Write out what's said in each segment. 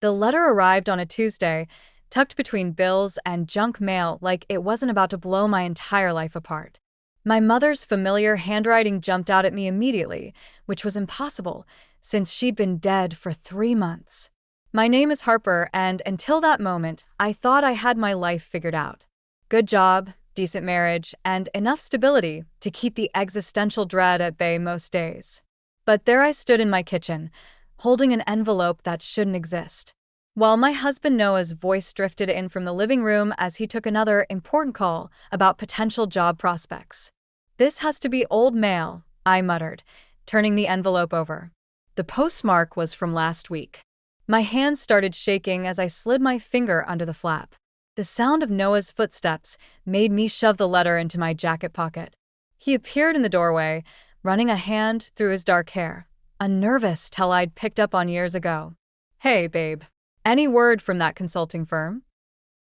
The letter arrived on a Tuesday, tucked between bills and junk mail like it wasn't about to blow my entire life apart. My mother's familiar handwriting jumped out at me immediately, which was impossible, since she'd been dead for 3 months. My name is Harper, and until that moment, I thought I had my life figured out. Good job, decent marriage, and enough stability to keep the existential dread at bay most days. But there I stood in my kitchen, holding an envelope that shouldn't exist. While my husband Noah's voice drifted in from the living room as he took another important call about potential job prospects. "This has to be old mail," I muttered, turning the envelope over. The postmark was from last week. My hands started shaking as I slid my finger under the flap. The sound of Noah's footsteps made me shove the letter into my jacket pocket. He appeared in the doorway, running a hand through his dark hair, a nervous tell I'd picked up on years ago. "Hey, babe. Any word from that consulting firm?"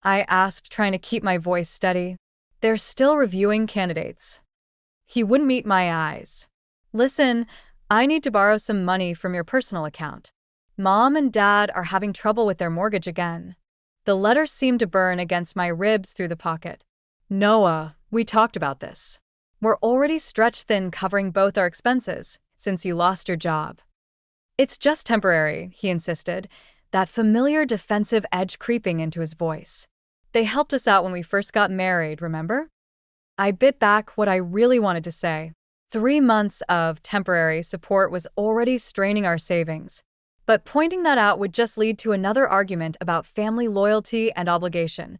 I asked, trying to keep my voice steady. "They're still reviewing candidates." He wouldn't meet my eyes. "Listen, I need to borrow some money from your personal account. Mom and Dad are having trouble with their mortgage again." The letter seemed to burn against my ribs through the pocket. "Noah, we talked about this. We're already stretched thin covering both our expenses since you lost your job." "It's just temporary," he insisted, that familiar defensive edge creeping into his voice. "They helped us out when we first got married, remember?" I bit back what I really wanted to say. 3 months of temporary support was already straining our savings. But pointing that out would just lead to another argument about family loyalty and obligation,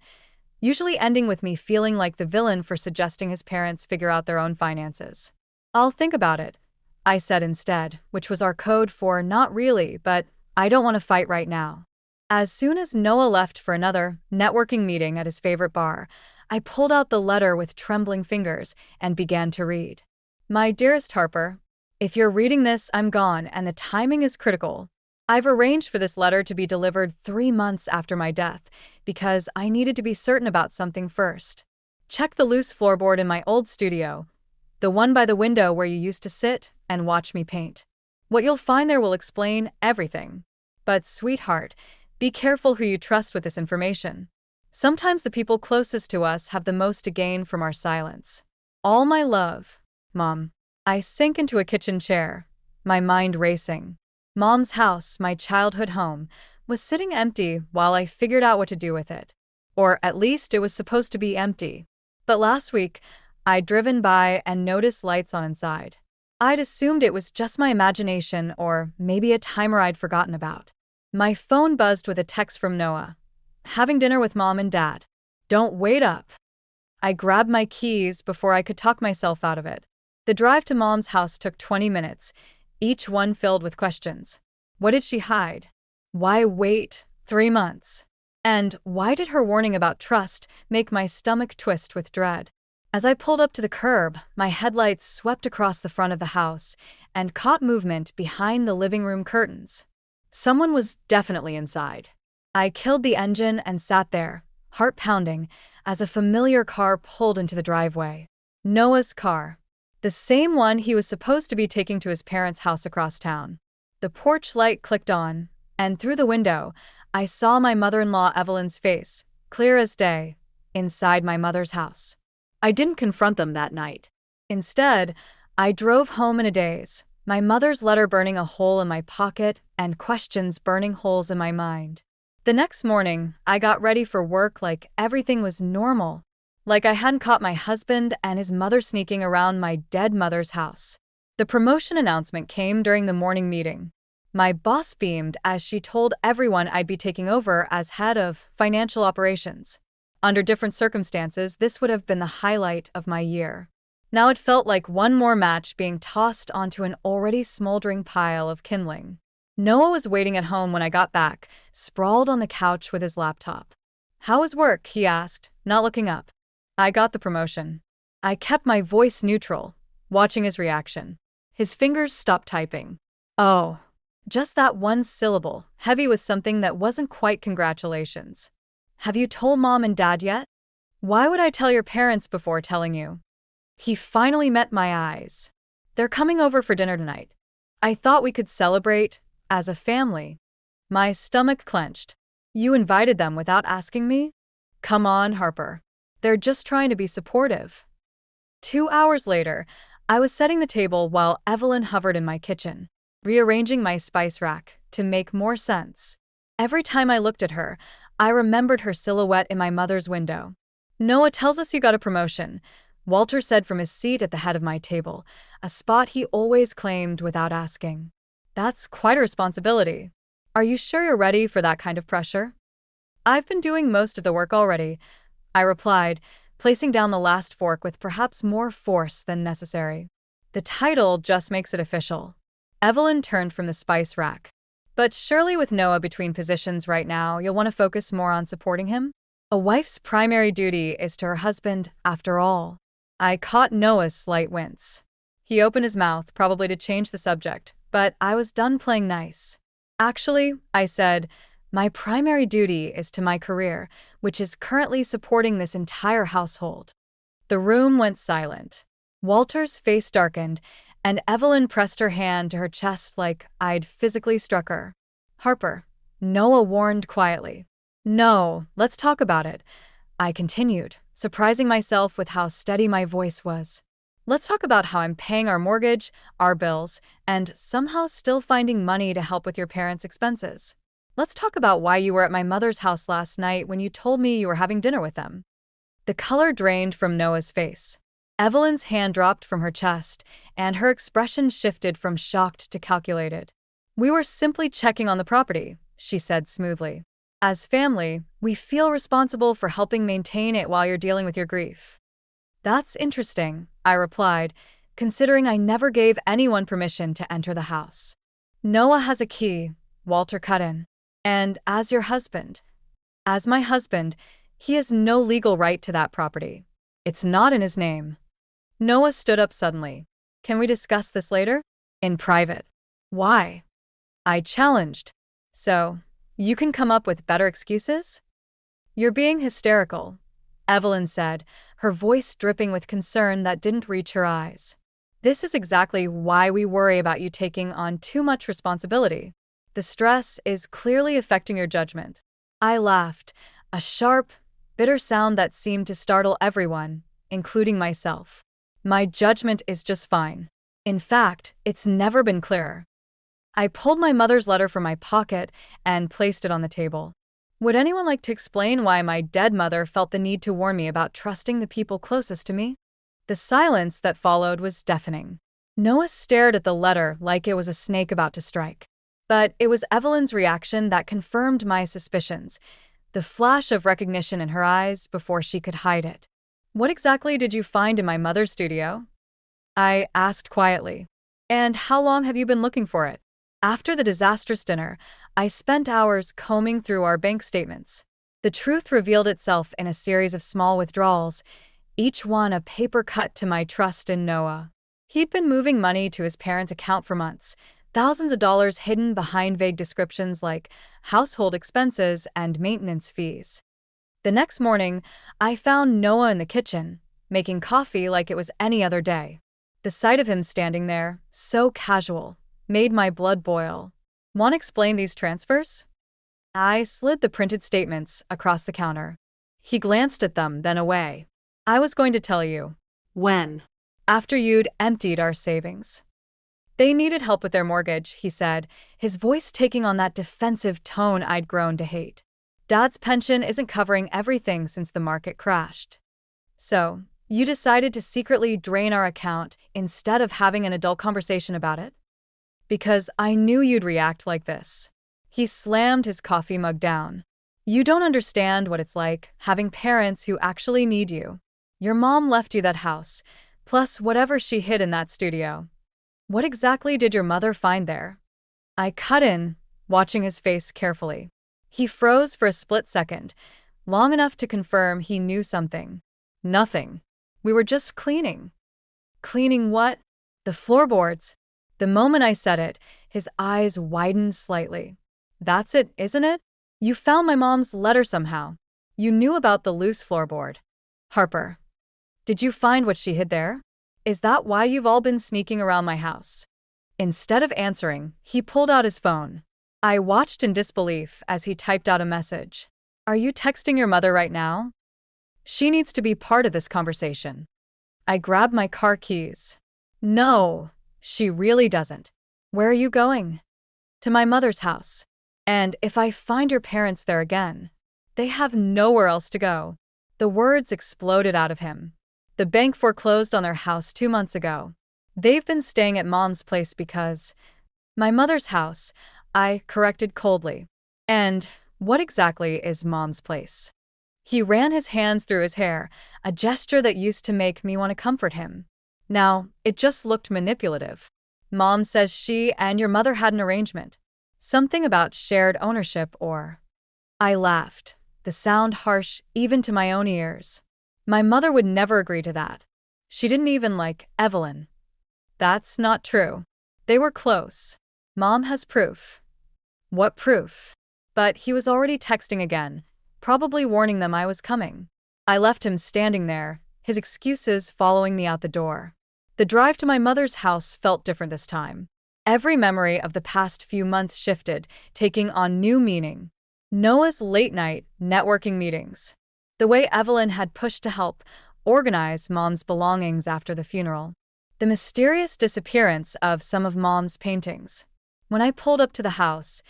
usually ending with me feeling like the villain for suggesting his parents figure out their own finances. "I'll think about it," I said instead, which was our code for "not really, but I don't want to fight right now." As soon as Noah left for another networking meeting at his favorite bar, I pulled out the letter with trembling fingers and began to read. "My dearest Harper, if you're reading this, I'm gone, and the timing is critical. I've arranged for this letter to be delivered 3 months after my death because I needed to be certain about something first. Check the loose floorboard in my old studio, the one by the window where you used to sit and watch me paint. What you'll find there will explain everything. But, sweetheart, be careful who you trust with this information. Sometimes the people closest to us have the most to gain from our silence. All my love, Mom." I sank into a kitchen chair, my mind racing. Mom's house, my childhood home, was sitting empty while I figured out what to do with it. Or at least it was supposed to be empty. But last week, I'd driven by and noticed lights on inside. I'd assumed it was just my imagination or maybe a timer I'd forgotten about. My phone buzzed with a text from Noah. "Having dinner with Mom and Dad. Don't wait up." I grabbed my keys before I could talk myself out of it. The drive to Mom's house took 20 minutes, each one filled with questions. What did she hide? Why wait 3 months? And why did her warning about trust make my stomach twist with dread? As I pulled up to the curb, my headlights swept across the front of the house and caught movement behind the living room curtains. Someone was definitely inside. I killed the engine and sat there, heart pounding, as a familiar car pulled into the driveway. Noah's car. The same one he was supposed to be taking to his parents' house across town. The porch light clicked on, and through the window, I saw my mother-in-law Evelyn's face, clear as day, inside my mother's house. I didn't confront them that night. Instead, I drove home in a daze, my mother's letter burning a hole in my pocket and questions burning holes in my mind. The next morning, I got ready for work like everything was normal. Like I hadn't caught my husband and his mother sneaking around my dead mother's house. The promotion announcement came during the morning meeting. My boss beamed as she told everyone I'd be taking over as head of financial operations. Under different circumstances, this would have been the highlight of my year. Now it felt like one more match being tossed onto an already smoldering pile of kindling. Noah was waiting at home when I got back, sprawled on the couch with his laptop. "How was work?" he asked, not looking up. "I got the promotion." I kept my voice neutral, watching his reaction. His fingers stopped typing. "Oh." Just that one syllable, heavy with something that wasn't quite congratulations. "Have you told Mom and Dad yet?" "Why would I tell your parents before telling you?" He finally met my eyes. "They're coming over for dinner tonight. I thought we could celebrate as a family." My stomach clenched. You invited them without asking me? Come on, Harper. They're just trying to be supportive. 2 hours later, I was setting the table while Evelyn hovered in my kitchen, rearranging my spice rack to make more sense. Every time I looked at her, I remembered her silhouette in my mother's window. Noah tells us you got a promotion, Walter said from his seat at the head of my table, a spot he always claimed without asking. That's quite a responsibility. Are you sure you're ready for that kind of pressure? I've been doing most of the work already, I replied, placing down the last fork with perhaps more force than necessary. The title just makes it official. Evelyn turned from the spice rack. But surely with Noah between positions right now, you'll want to focus more on supporting him? A wife's primary duty is to her husband, after all. I caught Noah's slight wince. He opened his mouth, probably to change the subject, but I was done playing nice. Actually, I said, my primary duty is to my career, which is currently supporting this entire household. The room went silent. Walter's face darkened, and Evelyn pressed her hand to her chest like I'd physically struck her. Harper, Noah warned quietly. No, let's talk about it, I continued, surprising myself with how steady my voice was. Let's talk about how I'm paying our mortgage, our bills, and somehow still finding money to help with your parents' expenses. Let's talk about why you were at my mother's house last night when you told me you were having dinner with them. The color drained from Noah's face. Evelyn's hand dropped from her chest, and her expression shifted from shocked to calculated. We were simply checking on the property, she said smoothly. As family, we feel responsible for helping maintain it while you're dealing with your grief. That's interesting, I replied, considering I never gave anyone permission to enter the house. Noah has a key, Walter cut in. And as your husband, as my husband, he has no legal right to that property. It's not in his name. Noah stood up suddenly. Can we discuss this later? In private. Why? I challenged. So, you can come up with better excuses? You're being hysterical, Evelyn said, her voice dripping with concern that didn't reach her eyes. This is exactly why we worry about you taking on too much responsibility. The stress is clearly affecting your judgment. I laughed, a sharp, bitter sound that seemed to startle everyone, including myself. My judgment is just fine. In fact, it's never been clearer. I pulled my mother's letter from my pocket and placed it on the table. Would anyone like to explain why my dead mother felt the need to warn me about trusting the people closest to me? The silence that followed was deafening. Noah stared at the letter like it was a snake about to strike. But it was Evelyn's reaction that confirmed my suspicions, the flash of recognition in her eyes before she could hide it. What exactly did you find in my mother's studio? I asked quietly. And how long have you been looking for it? After the disastrous dinner, I spent hours combing through our bank statements. The truth revealed itself in a series of small withdrawals, each one a paper cut to my trust in Noah. He'd been moving money to his parents' account for months, thousands of dollars hidden behind vague descriptions like household expenses and maintenance fees. The next morning, I found Noah in the kitchen, making coffee like it was any other day. The sight of him standing there, so casual, made my blood boil. Want to explain these transfers? I slid the printed statements across the counter. He glanced at them, then away. I was going to tell you. When? After you'd emptied our savings. They needed help with their mortgage, he said, his voice taking on that defensive tone I'd grown to hate. Dad's pension isn't covering everything since the market crashed. So, you decided to secretly drain our account instead of having an adult conversation about it? Because I knew you'd react like this. He slammed his coffee mug down. You don't understand what it's like having parents who actually need you. Your mom left you that house, plus whatever she hid in that studio. What exactly did your mother find there? I cut in, watching his face carefully. He froze for a split second, long enough to confirm he knew something. Nothing. We were just cleaning. Cleaning what? The floorboards. The moment I said it, his eyes widened slightly. That's it, isn't it? You found my mom's letter somehow. You knew about the loose floorboard. Harper, did you find what she hid there? Is that why you've all been sneaking around my house? Instead of answering, he pulled out his phone. I watched in disbelief as he typed out a message. Are you texting your mother right now? She needs to be part of this conversation. I grabbed my car keys. No, she really doesn't. Where are you going? To my mother's house. And if I find your parents there again, they have nowhere else to go. The words exploded out of him. The bank foreclosed on their house 2 months ago. They've been staying at Mom's place because… My mother's house, I corrected coldly. And what exactly is Mom's place? He ran his hands through his hair, a gesture that used to make me want to comfort him. Now, it just looked manipulative. Mom says she and your mother had an arrangement. Something about shared ownership or… I laughed, the sound harsh even to my own ears. My mother would never agree to that. She didn't even like Evelyn. That's not true. They were close. Mom has proof. What proof? But he was already texting again, probably warning them I was coming. I left him standing there, his excuses following me out the door. The drive to my mother's house felt different this time. Every memory of the past few months shifted, taking on new meaning. Noah's late-night networking meetings. The way Evelyn had pushed to help organize Mom's belongings after the funeral. The mysterious disappearance of some of Mom's paintings. When I pulled up to the house,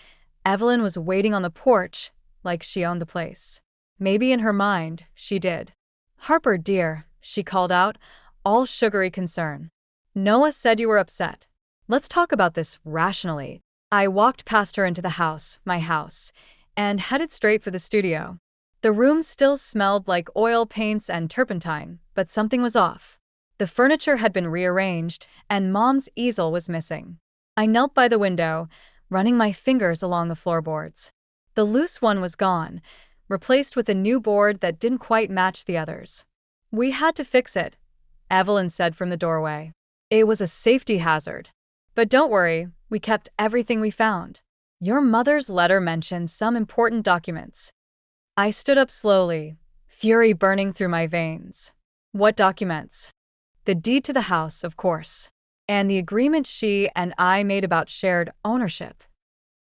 Evelyn was waiting on the porch like she owned the place. Maybe in her mind, she did. Harper, dear, she called out, all sugary concern. Noah said you were upset. Let's talk about this rationally. I walked past her into the house, my house, and headed straight for the studio. The room still smelled like oil paints and turpentine, but something was off. The furniture had been rearranged, and Mom's easel was missing. I knelt by the window, running my fingers along the floorboards. The loose one was gone, replaced with a new board that didn't quite match the others. We had to fix it, Evelyn said from the doorway. It was a safety hazard. But don't worry, we kept everything we found. Your mother's letter mentioned some important documents. I stood up slowly, fury burning through my veins. What documents? The deed to the house, of course, and the agreement she and I made about shared ownership.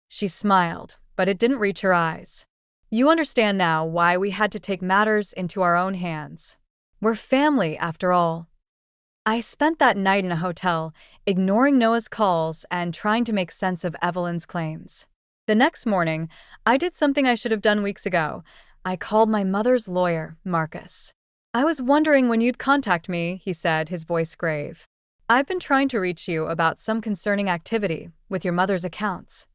She smiled, but it didn't reach her eyes. You understand now why we had to take matters into our own hands. We're family, after all. I spent that night in a hotel, ignoring Noah's calls and trying to make sense of Evelyn's claims. The next morning, I did something I should have done weeks ago. I called my mother's lawyer, Marcus. I was wondering when you'd contact me, he said, his voice grave. I've been trying to reach you about some concerning activity with your mother's accounts.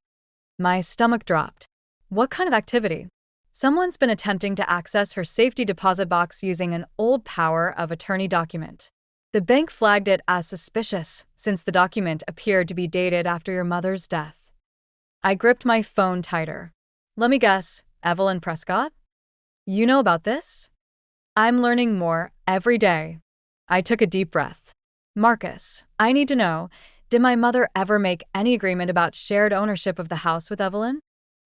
My stomach dropped. What kind of activity? Someone's been attempting to access her safety deposit box using an old power of attorney document. The bank flagged it as suspicious since the document appeared to be dated after your mother's death. I gripped my phone tighter. Let me guess, Evelyn Prescott? You know about this? I'm learning more every day. I took a deep breath. Marcus, I need to know, did my mother ever make any agreement about shared ownership of the house with Evelyn?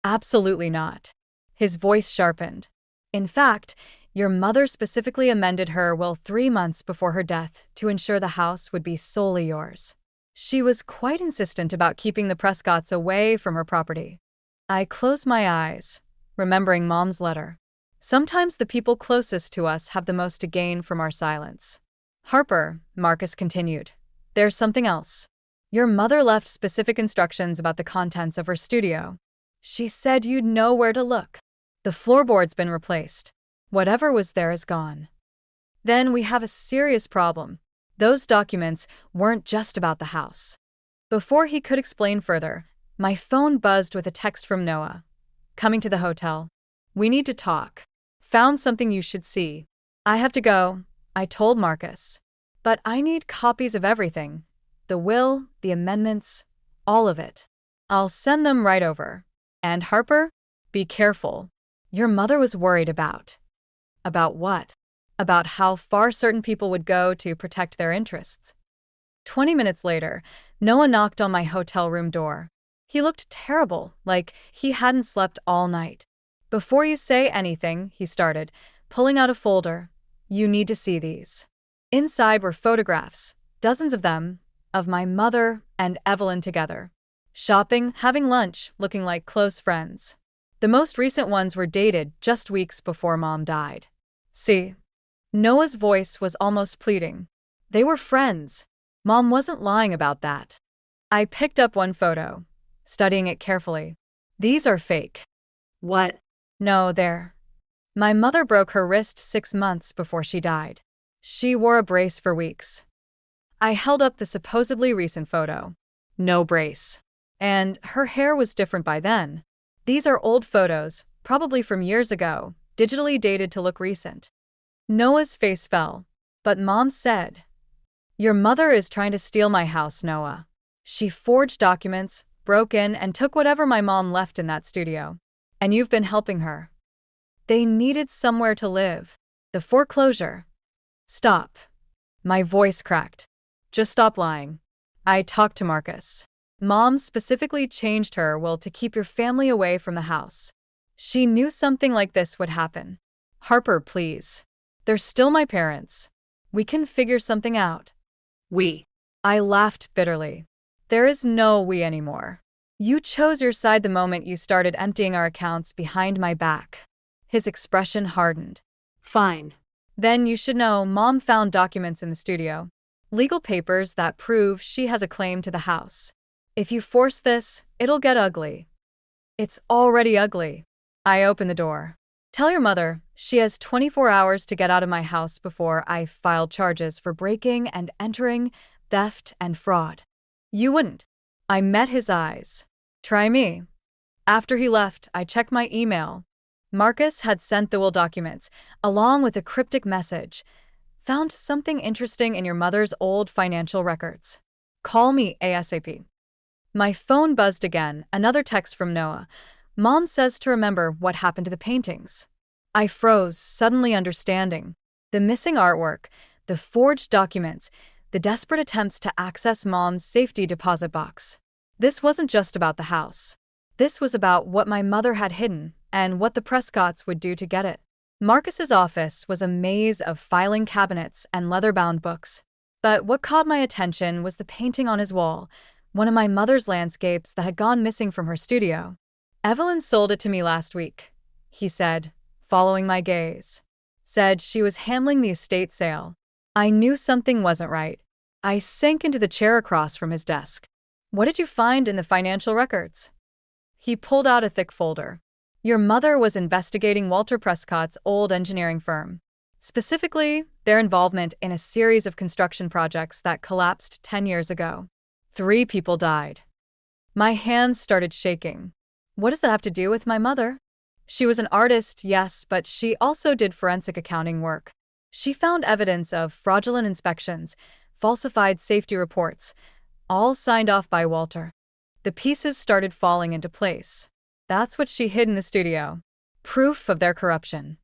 Absolutely not. His voice sharpened. In fact, your mother specifically amended her will 3 months before her death to ensure the house would be solely yours. She was quite insistent about keeping the Prescotts away from her property. I closed my eyes, remembering Mom's letter. Sometimes the people closest to us have the most to gain from our silence. Harper, Marcus continued, there's something else. Your mother left specific instructions about the contents of her studio. She said you'd know where to look. The floorboard's been replaced. Whatever was there is gone. Then we have a serious problem. Those documents weren't just about the house. Before he could explain further, my phone buzzed with a text from Noah. Coming to the hotel. We need to talk. Found something you should see. I have to go, I told Marcus. But I need copies of everything. The will, the amendments, all of it. I'll send them right over. And Harper, be careful. Your mother was worried about. About what? About how far certain people would go to protect their interests. 20 minutes later, Noah knocked on my hotel room door. He looked terrible, like he hadn't slept all night. Before you say anything, he started, pulling out a folder. You need to see these. Inside were photographs, dozens of them, of my mother and Evelyn together. shopping, having lunch, looking like close friends. The most recent ones were dated just weeks before Mom died. See? Noah's voice was almost pleading. They were friends. Mom wasn't lying about that. I picked up one photo, studying it carefully. These are fake. What? No, they're. My mother broke her wrist 6 months before she died. She wore a brace for weeks. I held up the supposedly recent photo. No brace. And her hair was different by then. These are old photos, probably from years ago, digitally dated to look recent. Noah's face fell, but Mom said, "Your mother is trying to steal my house, Noah. She forged documents, broke in, and took whatever my mom left in that studio. And you've been helping her." They needed somewhere to live. The foreclosure. Stop. My voice cracked. Just stop lying. I talked to Marcus. Mom specifically changed her will to keep your family away from the house. She knew something like this would happen. Harper, please. They're still my parents. We can figure something out. We. I laughed bitterly. There is no we anymore. You chose your side the moment you started emptying our accounts behind my back. His expression hardened. Fine. Then you should know Mom found documents in the studio. Legal papers that prove she has a claim to the house. If you force this, it'll get ugly. It's already ugly. I open the door. Tell your mother she has 24 hours to get out of my house before I file charges for breaking and entering, theft, and fraud. You wouldn't. I met his eyes. Try me. After he left, I checked my email. Marcus had sent the will documents, along with a cryptic message. Found something interesting in your mother's old financial records. Call me ASAP. My phone buzzed again, another text from Noah. Mom says to remember what happened to the paintings. I froze, suddenly understanding. The missing artwork, the forged documents, the desperate attempts to access Mom's safety deposit box. This wasn't just about the house. This was about what my mother had hidden and what the Prescotts would do to get it. Marcus's office was a maze of filing cabinets and leather-bound books. But what caught my attention was the painting on his wall, one of my mother's landscapes that had gone missing from her studio. Evelyn sold it to me last week, he said, following my gaze. Said she was handling the estate sale. I knew something wasn't right. I sank into the chair across from his desk. What did you find in the financial records? He pulled out a thick folder. Your mother was investigating Walter Prescott's old engineering firm. Specifically, their involvement in a series of construction projects that collapsed 10 years ago. 3 people died. My hands started shaking. What does that have to do with my mother? She was an artist, yes, but she also did forensic accounting work. She found evidence of fraudulent inspections, falsified safety reports, all signed off by Walter. The pieces started falling into place. That's what she hid in the studio. Proof of their corruption.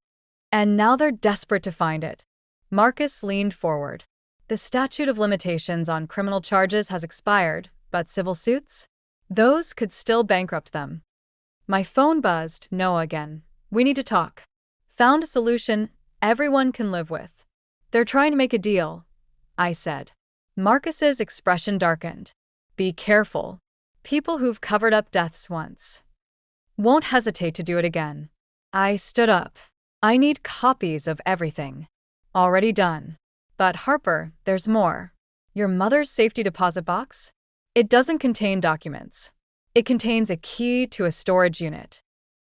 And now they're desperate to find it. Marcus leaned forward. The statute of limitations on criminal charges has expired, but civil suits? Those could still bankrupt them. My phone buzzed. Noah again. We need to talk. Found a solution everyone can live with. They're trying to make a deal, I said. Marcus's expression darkened. Be careful. People who've covered up deaths once won't hesitate to do it again. I stood up. I need copies of everything. Already done. But Harper, there's more. Your mother's safety deposit box? It doesn't contain documents. It contains a key to a storage unit.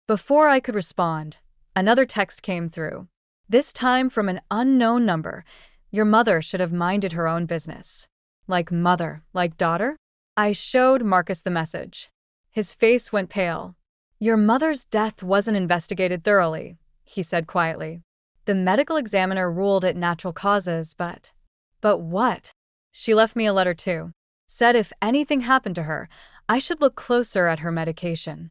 Before I could respond, another text came through. This time from an unknown number. Your mother should have minded her own business. Like mother, like daughter? I showed Marcus the message. His face went pale. Your mother's death wasn't investigated thoroughly, he said quietly. The medical examiner ruled it natural causes, but what? She left me a letter too. Said if anything happened to her, I should look closer at her medication.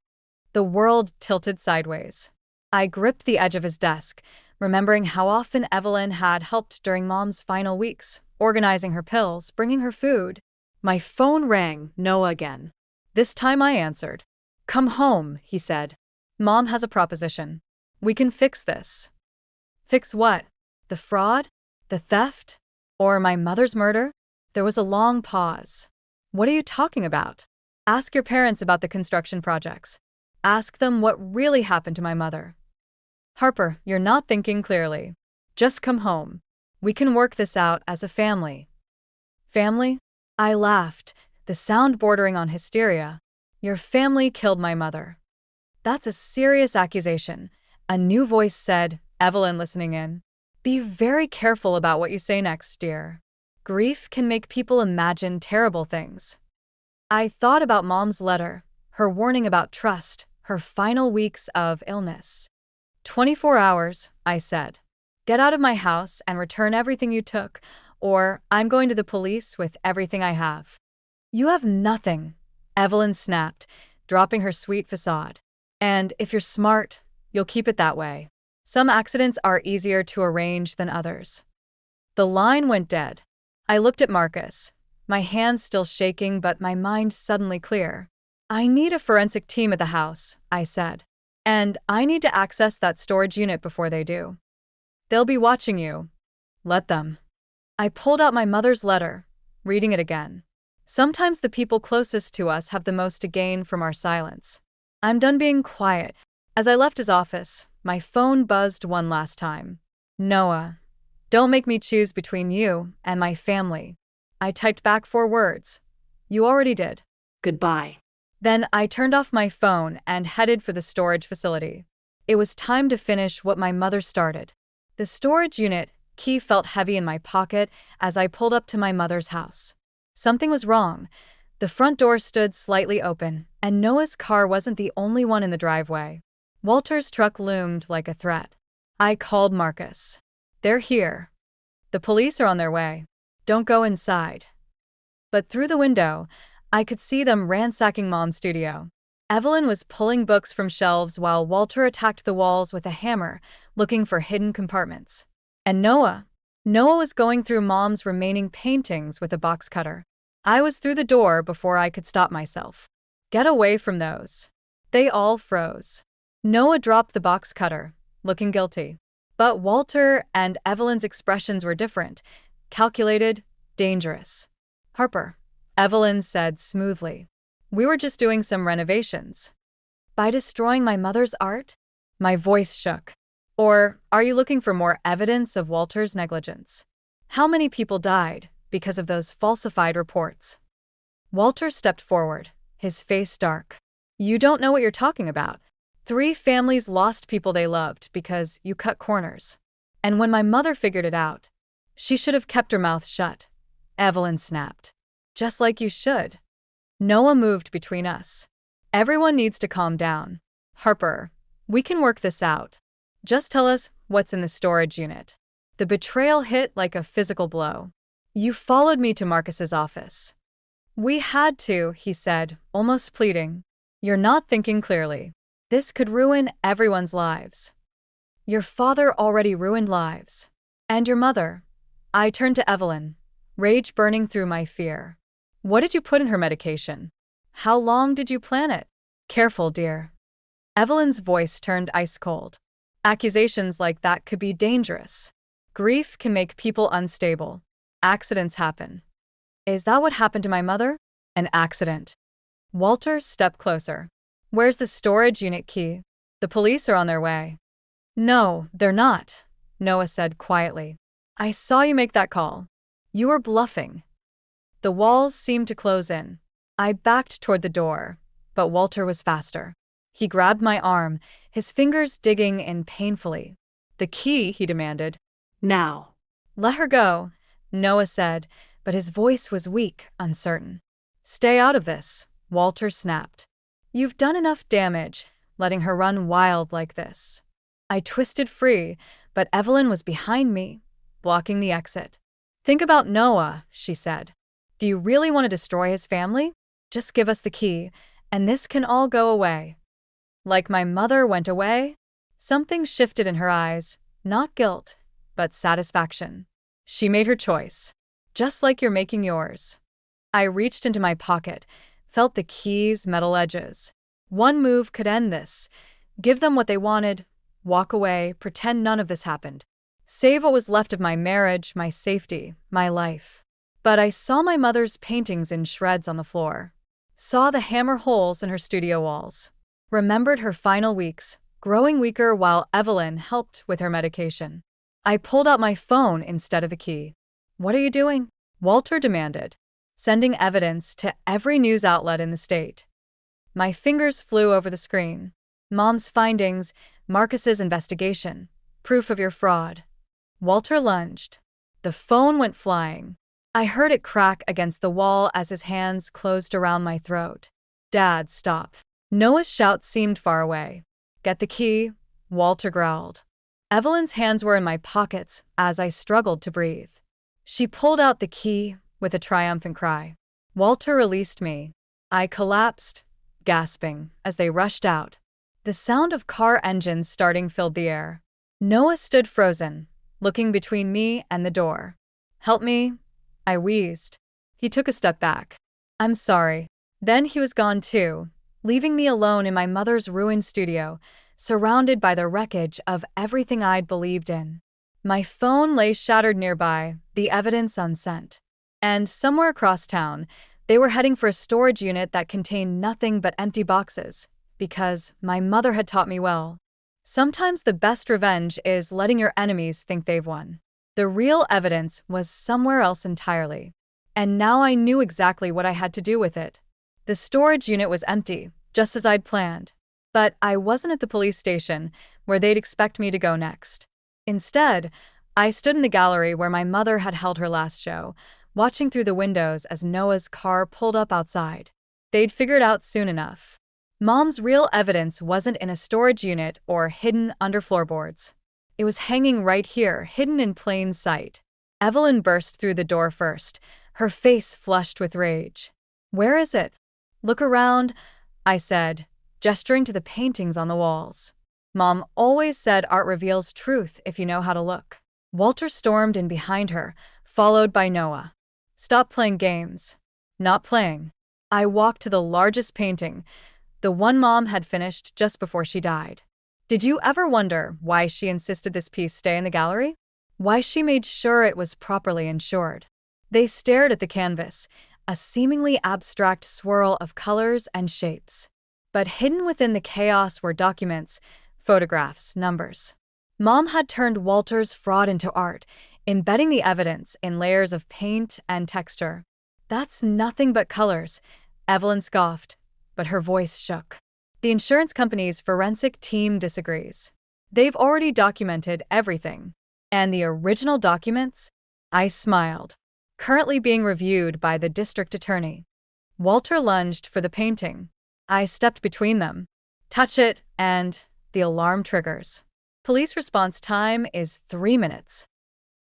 The world tilted sideways. I gripped the edge of his desk, remembering how often Evelyn had helped during Mom's final weeks, organizing her pills, bringing her food. My phone rang. Noah again. This time I answered. Come home, he said. Mom has a proposition. We can fix this. Fix what? The fraud? The theft? Or my mother's murder? There was a long pause. What are you talking about? Ask your parents about the construction projects. Ask them what really happened to my mother. Harper, you're not thinking clearly. Just come home. We can work this out as a family. Family? I laughed, the sound bordering on hysteria. Your family killed my mother. That's a serious accusation. A new voice said, Evelyn listening in. Be very careful about what you say next, dear. Grief can make people imagine terrible things. I thought about Mom's letter, her warning about trust, her final weeks of illness. 24 hours, I said. Get out of my house and return everything you took, or I'm going to the police with everything I have. You have nothing, Evelyn snapped, dropping her sweet facade. And if you're smart, you'll keep it that way. Some accidents are easier to arrange than others. The line went dead. I looked at Marcus, my hands still shaking but my mind suddenly clear. I need a forensic team at the house, I said. And I need to access that storage unit before they do. They'll be watching you. Let them. I pulled out my mother's letter, reading it again. Sometimes the people closest to us have the most to gain from our silence. I'm done being quiet. As I left his office, my phone buzzed one last time. Noah, don't make me choose between you and my family. I typed back 4 words. You already did. Goodbye. Then I turned off my phone and headed for the storage facility. It was time to finish what my mother started. The storage unit key felt heavy in my pocket as I pulled up to my mother's house. Something was wrong. The front door stood slightly open, and Noah's car wasn't the only one in the driveway. Walter's truck loomed like a threat. I called Marcus. They're here. The police are on their way. Don't go inside. But through the window, I could see them ransacking Mom's studio. Evelyn was pulling books from shelves while Walter attacked the walls with a hammer, looking for hidden compartments. And Noah was going through Mom's remaining paintings with a box cutter. I was through the door before I could stop myself. Get away from those. They all froze. Noah dropped the box cutter, looking guilty. But Walter and Evelyn's expressions were different, calculated, dangerous. Harper, Evelyn said smoothly. We were just doing some renovations. By destroying my mother's art? My voice shook. Or are you looking for more evidence of Walter's negligence? How many people died because of those falsified reports? Walter stepped forward, his face dark. You don't know what you're talking about. 3 families lost people they loved because you cut corners. And when my mother figured it out, she should have kept her mouth shut. Evelyn snapped. Just like you should. Noah moved between us. Everyone needs to calm down. Harper, we can work this out. Just tell us what's in the storage unit. The betrayal hit like a physical blow. You followed me to Marcus's office. We had to, he said, almost pleading. You're not thinking clearly. This could ruin everyone's lives. Your father already ruined lives. And your mother. I turned to Evelyn, rage burning through my fear. What did you put in her medication? How long did you plan it? Careful, dear. Evelyn's voice turned ice cold. Accusations like that could be dangerous. Grief can make people unstable. Accidents happen. Is that what happened to my mother? An accident. Walter stepped closer. Where's the storage unit key? The police are on their way. No, they're not, Noah said quietly. I saw you make that call. You were bluffing. The walls seemed to close in. I backed toward the door, but Walter was faster. He grabbed my arm, his fingers digging in painfully. The key, he demanded. Now. Let her go, Noah said, but his voice was weak, uncertain. Stay out of this, Walter snapped. You've done enough damage, letting her run wild like this. I twisted free, but Evelyn was behind me, blocking the exit. Think about Noah, she said. Do you really want to destroy his family? Just give us the key, and this can all go away. Like my mother went away? Something shifted in her eyes, not guilt, but satisfaction. She made her choice, just like you're making yours. I reached into my pocket, felt the key's metal edges. One move could end this. Give them what they wanted, walk away, pretend none of this happened. Save what was left of my marriage, my safety, my life. But I saw my mother's paintings in shreds on the floor. saw the hammer holes in her studio walls, remembered her final weeks, growing weaker while Evelyn helped with her medication. I pulled out my phone instead of the key. "What are you doing?" Walter demanded, sending evidence to every news outlet in the state. My fingers flew over the screen. "Mom's findings, Marcus's investigation, proof of your fraud." Walter lunged. The phone went flying. I heard it crack against the wall as his hands closed around my throat. "Dad, stop." Noah's shout seemed far away. "Get the key," Walter growled. Evelyn's hands were in my pockets as I struggled to breathe. She pulled out the key with a triumphant cry. Walter released me. I collapsed, gasping, as they rushed out. The sound of car engines starting filled the air. Noah stood frozen, looking between me and the door. "Help me," I wheezed. He took a step back. "I'm sorry." Then he was gone too, leaving me alone in my mother's ruined studio, surrounded by the wreckage of everything I'd believed in. My phone lay shattered nearby, the evidence unsent. And somewhere across town, they were heading for a storage unit that contained nothing but empty boxes, because my mother had taught me well. Sometimes the best revenge is letting your enemies think they've won. The real evidence was somewhere else entirely. And now I knew exactly what I had to do with it. The storage unit was empty, just as I'd planned. But I wasn't at the police station, where they'd expect me to go next. Instead, I stood in the gallery where my mother had held her last show, watching through the windows as Noah's car pulled up outside. They'd figured out soon enough. Mom's real evidence wasn't in a storage unit or hidden under floorboards. It was hanging right here, hidden in plain sight. Evelyn burst through the door first, her face flushed with rage. "Where is it?" "Look around," I said, gesturing to the paintings on the walls. Mom always said art reveals truth if you know how to look. Walter stormed in behind her, followed by Noah. "Stop playing games." "Not playing." I walked to the largest painting, the one Mom had finished just before she died. Did you ever wonder why she insisted this piece stay in the gallery? Why she made sure it was properly insured? They stared at the canvas, a seemingly abstract swirl of colors and shapes. But hidden within the chaos were documents, photographs, numbers. Mom had turned Walter's fraud into art, embedding the evidence in layers of paint and texture. "That's nothing but colors," Evelyn scoffed, but her voice shook. "The insurance company's forensic team disagrees. They've already documented everything. And the original documents?" I smiled. "Currently being reviewed by the district attorney." Walter lunged for the painting. I stepped between them. "Touch it, and the alarm triggers. Police response time is 3 minutes.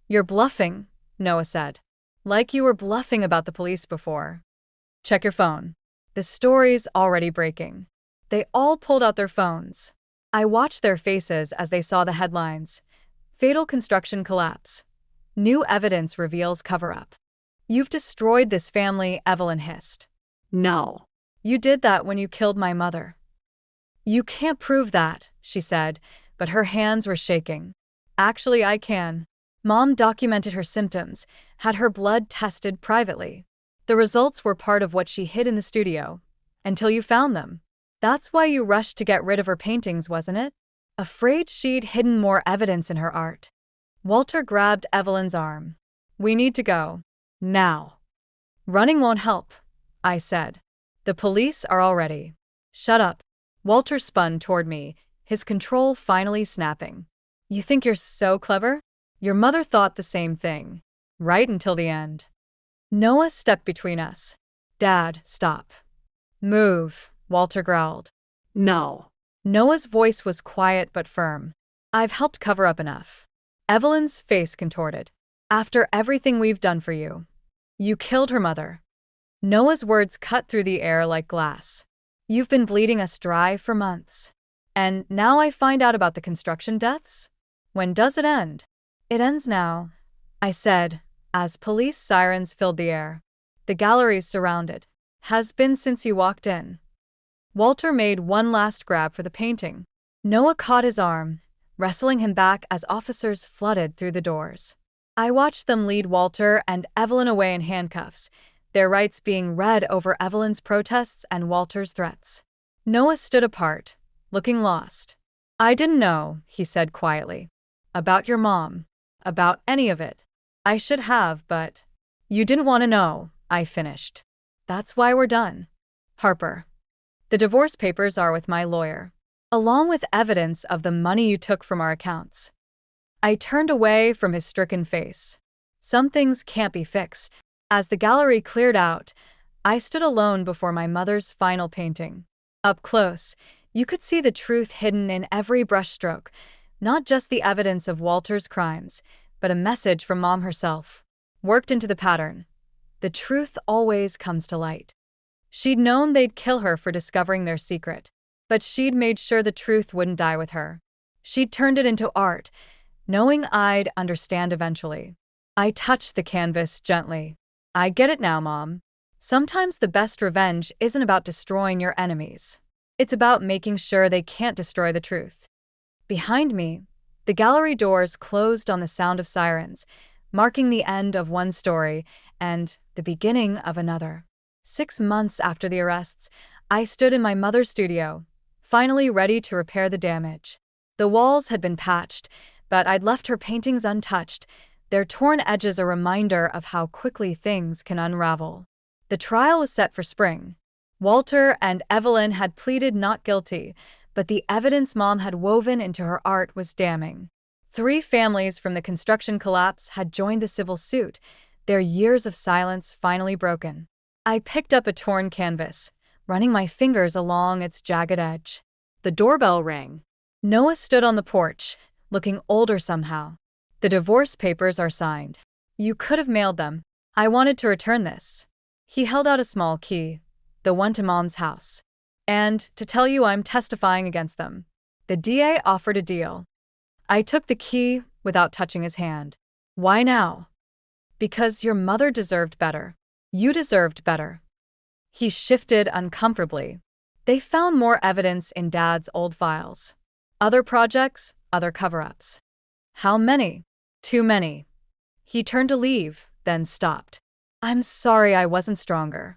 "You're bluffing," Noah said. "Like you were bluffing about the police before." "Check your phone." The story's already breaking. They all pulled out their phones. I watched their faces as they saw the headlines. "Fatal construction collapse. New evidence reveals cover-up." "You've destroyed this family," Evelyn hissed. No. "You did that when you killed my mother." "You can't prove that," she said, but her hands were shaking. "Actually, I can. Mom documented her symptoms, had her blood tested privately. The results were part of what she hid in the studio, until you found them. That's why you rushed to get rid of her paintings, wasn't it? Afraid she'd hidden more evidence in her art." Walter grabbed Evelyn's arm. "We need to go. Now." "Running won't help," I said. "The police are already." "Shut up." Walter spun toward me, his control finally snapping. "You think you're so clever? Your mother thought the same thing. Right until the end." Noah stepped between us. "Dad, stop." "Move," Walter growled. No. Noah's voice was quiet but firm. "I've helped cover up enough." Evelyn's face contorted. "After everything we've done for you. You killed her mother." Noah's words cut through the air like glass. "You've been bleeding us dry for months. And now I find out about the construction deaths? When does it end?" "It ends now," I said, as police sirens filled the air. "The gallery's surrounded. Has been since you walked in." Walter made one last grab for the painting. Noah caught his arm, wrestling him back as officers flooded through the doors. I watched them lead Walter and Evelyn away in handcuffs, their rights being read over Evelyn's protests and Walter's threats. Noah stood apart, looking lost. "I didn't know," he said quietly. "About your mom. About any of it. I should have, but you didn't want to know," I finished. "That's why we're done. Harper. The divorce papers are with my lawyer, along with evidence of the money you took from our accounts." I turned away from his stricken face. Some things can't be fixed. As the gallery cleared out, I stood alone before my mother's final painting. Up close, you could see the truth hidden in every brushstroke, not just the evidence of Walter's crimes, but a message from Mom herself, worked into the pattern. The truth always comes to light. She'd known they'd kill her for discovering their secret, but she'd made sure the truth wouldn't die with her. She'd turned it into art, knowing I'd understand eventually. I touched the canvas gently. "I get it now, Mom. Sometimes the best revenge isn't about destroying your enemies. It's about making sure they can't destroy the truth." Behind me, the gallery doors closed on the sound of sirens, marking the end of one story and the beginning of another. 6 months after the arrests, I stood in my mother's studio, finally ready to repair the damage. The walls had been patched, but I'd left her paintings untouched, their torn edges a reminder of how quickly things can unravel. The trial was set for spring. Walter and Evelyn had pleaded not guilty, but the evidence Mom had woven into her art was damning. 3 families from the construction collapse had joined the civil suit, their years of silence finally broken. I picked up a torn canvas, running my fingers along its jagged edge. The doorbell rang. Noah stood on the porch, looking older somehow. "The divorce papers are signed. You could have mailed them. I wanted to return this." He held out a small key, the one to Mom's house. "And to tell you I'm testifying against them." The DA offered a deal. I took the key without touching his hand. "Why now?" "Because your mother deserved better. You deserved better." He shifted uncomfortably. "They found more evidence in Dad's old files. Other projects, other cover-ups." "How many?" "Too many." He turned to leave, then stopped. "I'm sorry I wasn't stronger."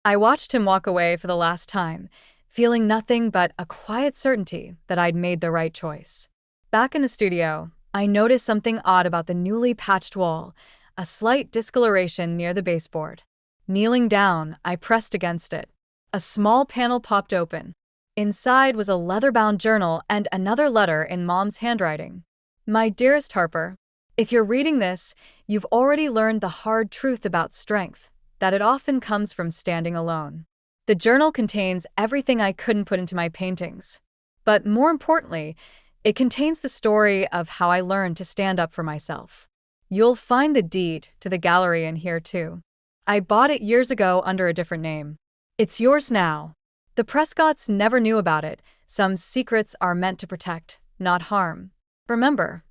I watched him walk away for the last time, feeling nothing but a quiet certainty that I'd made the right choice. Back in the studio, I noticed something odd about the newly patched wall, a slight discoloration near the baseboard. Kneeling down, I pressed against it. A small panel popped open. Inside was a leather-bound journal and another letter in Mom's handwriting. "My dearest Harper, if you're reading this, you've already learned the hard truth about strength, that it often comes from standing alone." The journal contains everything I couldn't put into my paintings. But more importantly, it contains the story of how I learned to stand up for myself. You'll find the deed to the gallery in here too. I bought it years ago under a different name. It's yours now. The Prescotts never knew about it. Some secrets are meant to protect, not harm. Remember,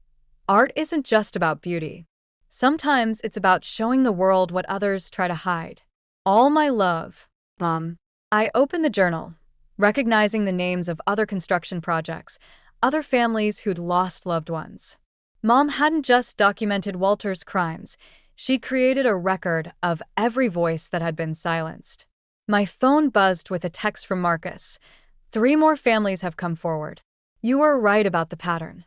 art isn't just about beauty. Sometimes it's about showing the world what others try to hide. All my love, Mom. I opened the journal, recognizing the names of other construction projects, other families who'd lost loved ones. Mom hadn't just documented Walter's crimes, she created a record of every voice that had been silenced. My phone buzzed with a text from Marcus. 3 more families have come forward. You were right about the pattern.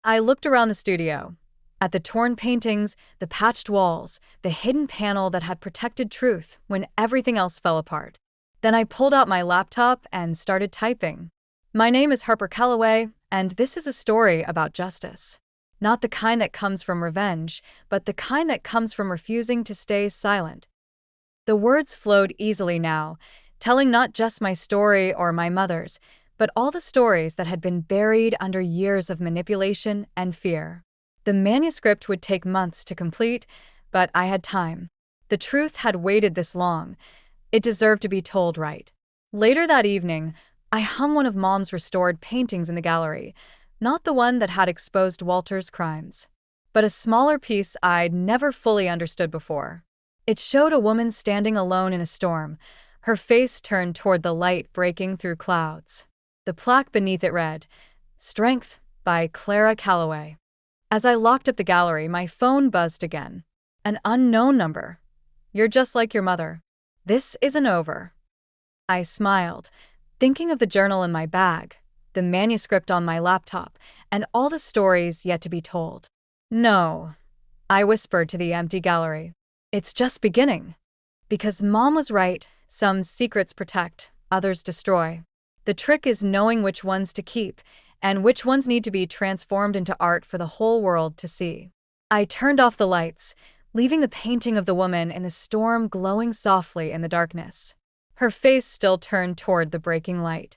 I looked around the studio, at the torn paintings, the patched walls, the hidden panel that had protected truth when everything else fell apart. Then I pulled out my laptop and started typing. My name is Harper Calloway, and this is a story about justice. Not the kind that comes from revenge, but the kind that comes from refusing to stay silent. The words flowed easily now, telling not just my story or my mother's, but all the stories that had been buried under years of manipulation and fear. The manuscript would take months to complete, but I had time. The truth had waited this long. It deserved to be told right. Later that evening, I hung one of Mom's restored paintings in the gallery, not the one that had exposed Walter's crimes, but a smaller piece I'd never fully understood before. It showed a woman standing alone in a storm, her face turned toward the light breaking through clouds. The plaque beneath it read, "Strength by Clara Calloway." As I locked up the gallery, my phone buzzed again. An unknown number. You're just like your mother. This isn't over. I smiled, thinking of the journal in my bag, the manuscript on my laptop, and all the stories yet to be told. No, I whispered to the empty gallery. It's just beginning. Because Mom was right, some secrets protect, others destroy. The trick is knowing which ones to keep, and which ones need to be transformed into art for the whole world to see. I turned off the lights, leaving the painting of the woman in the storm glowing softly in the darkness. Her face still turned toward the breaking light.